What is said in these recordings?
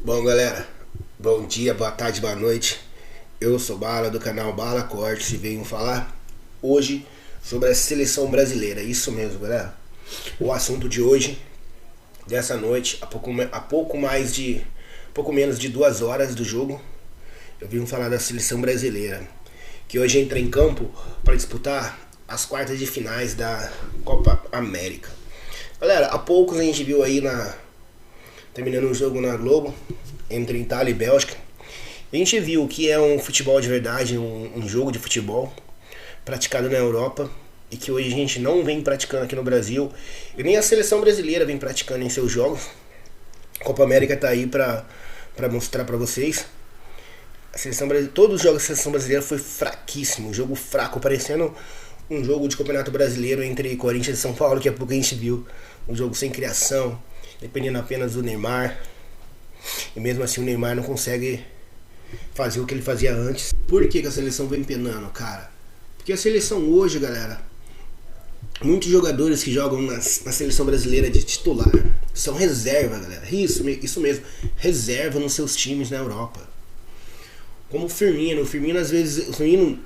Bom, galera, bom dia, boa tarde, boa noite. Eu sou Bala do canal Bala Cortes e venho falar hoje sobre a seleção brasileira. Isso mesmo, galera. O assunto de hoje, dessa noite, pouco menos de 2 horas do jogo, eu vim falar da seleção brasileira, que hoje entra em campo para disputar as quartas de finais da Copa América. Galera, há poucos a gente viu aí terminando um jogo na Globo entre Itália e Bélgica. A gente viu que é um futebol de verdade, um jogo de futebol praticado na Europa e que hoje a gente não vem praticando aqui no Brasil e nem a seleção brasileira vem praticando em seus jogos. A Copa América tá aí pra mostrar pra vocês. Todos os jogos da seleção brasileira foi fraquíssimo, um jogo fraco, parecendo um jogo de campeonato brasileiro entre Corinthians e São Paulo, que há pouco a gente viu. Um jogo sem criação, dependendo apenas do Neymar. E mesmo assim o Neymar não consegue fazer o que ele fazia antes. Por que a seleção vem penando, cara? Porque a seleção hoje, galera, muitos jogadores que jogam na seleção brasileira de titular são reserva, galera. Isso mesmo, reserva nos seus times na Europa. Como o Firmino. Às vezes, o Firmino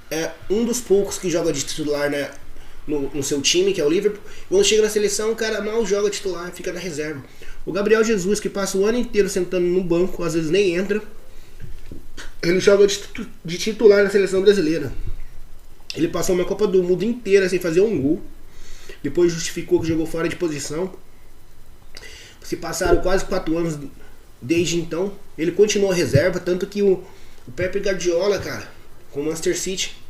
é um dos poucos que joga de titular, né, no seu time, que é o Liverpool. Quando chega na seleção, o cara mal joga titular, fica na reserva. O Gabriel Jesus, que passa o ano inteiro sentando no banco, às vezes nem entra, ele joga de titular na seleção brasileira. Ele passou uma Copa do Mundo inteira sem fazer um gol. Depois justificou que jogou fora de posição. Se passaram quase 4 anos desde então. Ele continuou reserva, tanto que o Pep Guardiola, cara, com o Manchester City,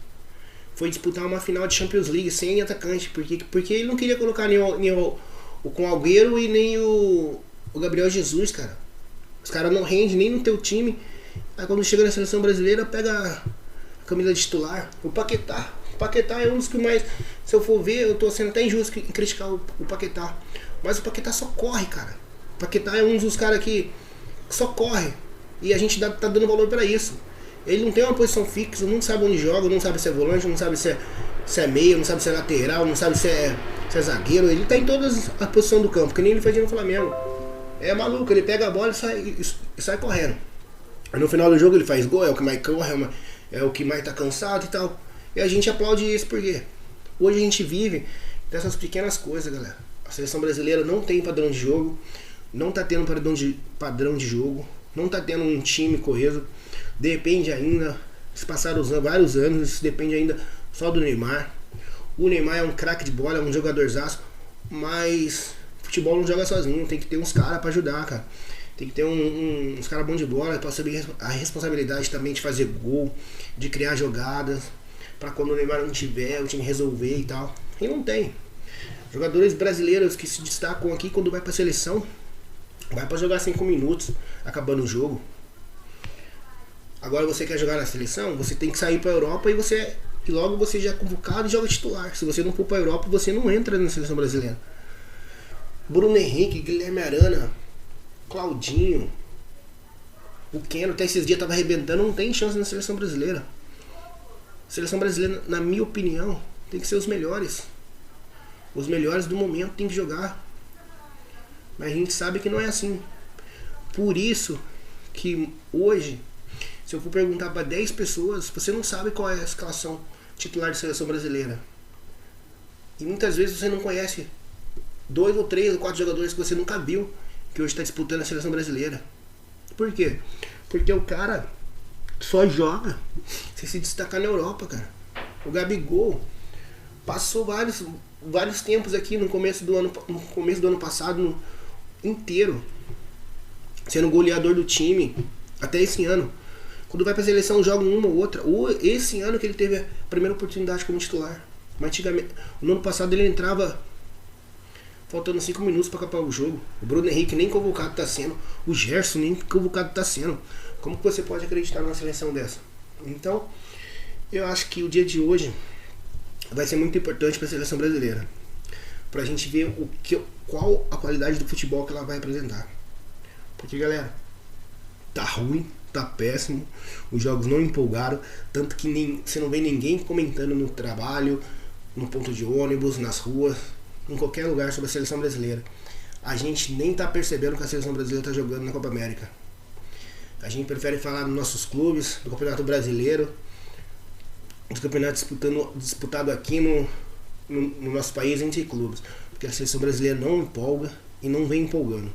foi disputar uma final de Champions League sem atacante. Porque ele não queria colocar nem o com o Agüero e nem o Gabriel Jesus, cara. Os caras não rendem nem no teu time. Aí quando chega na seleção brasileira, pega a camisa de titular. O Paquetá. O Paquetá é um dos que mais... Se eu for ver, eu tô sendo até injusto em criticar o Paquetá. Mas o Paquetá só corre, cara. O Paquetá é um dos caras que só corre. E a gente tá dando valor pra isso. Ele não tem uma posição fixa, não sabe onde joga, não sabe se é volante, não sabe se é meio, não sabe se é lateral, não sabe se é zagueiro. Ele tá em todas as posições do campo, que nem ele fazia no Flamengo. É maluco, ele pega a bola e sai correndo. Aí no final do jogo ele faz gol, é o que mais corre, é o que mais tá cansado e tal. E a gente aplaude isso porque hoje a gente vive dessas pequenas coisas, galera. A seleção brasileira não tem padrão de jogo, não tá tendo padrão de jogo, não tá tendo um time coeso. Depende ainda, se passaram vários anos, isso depende ainda só do Neymar. O Neymar é um craque de bola, é um jogadorzaço, mas futebol não joga sozinho, tem que ter uns caras pra ajudar, cara. Tem que ter uns caras bons de bola pra saber a responsabilidade também de fazer gol, de criar jogadas, pra quando o Neymar não tiver, o time resolver e tal. E não tem. Jogadores brasileiros que se destacam aqui quando vai pra seleção, vai pra jogar 5 minutos, acabando o jogo. Agora você quer jogar na seleção, você tem que sair pra Europa e logo você já é convocado e joga titular. Se você não for pra Europa, você não entra na seleção brasileira. Bruno Henrique, Guilherme Arana, Claudinho, o Keno, até esses dias tava arrebentando, não tem chance na seleção brasileira. A seleção brasileira, na minha opinião, tem que ser os melhores. Os melhores do momento tem que jogar. Mas a gente sabe que não é assim. Por isso que hoje, se eu for perguntar para 10 pessoas, você não sabe qual é a escalação titular da seleção brasileira. E muitas vezes você não conhece 2 ou 3 ou 4 jogadores que você nunca viu, que hoje está disputando a seleção brasileira. Por quê? Porque o cara só joga se destacar na Europa, cara. O Gabigol passou vários tempos aqui no começo do ano passado inteiro sendo goleador do time, até esse ano. Quando vai pra seleção, joga uma ou outra. Ou esse ano que ele teve a primeira oportunidade como titular. Mas antigamente, no ano passado ele entrava faltando 5 minutos pra acabar o jogo. O Bruno Henrique nem convocado tá sendo. O Gerson nem convocado tá sendo. Como que você pode acreditar numa seleção dessa? Então, eu acho que o dia de hoje vai ser muito importante pra seleção brasileira. Pra gente ver qual a qualidade do futebol que ela vai apresentar. Porque, galera, tá ruim. Tá péssimo, os jogos não empolgaram, tanto que você não vê ninguém comentando no trabalho, no ponto de ônibus, nas ruas, em qualquer lugar sobre a seleção brasileira. A gente nem tá percebendo que a seleção brasileira tá jogando na Copa América. A gente prefere falar dos nossos clubes, do Campeonato Brasileiro, dos campeonatos disputado aqui no nosso país entre clubes. Porque a seleção brasileira não empolga e não vem empolgando.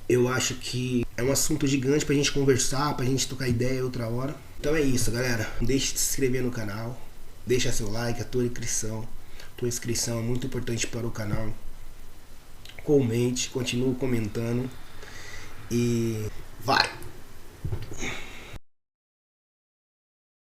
Eu acho que é um assunto gigante pra gente conversar, pra gente trocar ideia outra hora. Então é isso, galera. Deixe de se inscrever no canal, deixa seu like, a tua inscrição. Tua inscrição é muito importante para o canal. Comente, continue comentando e vai!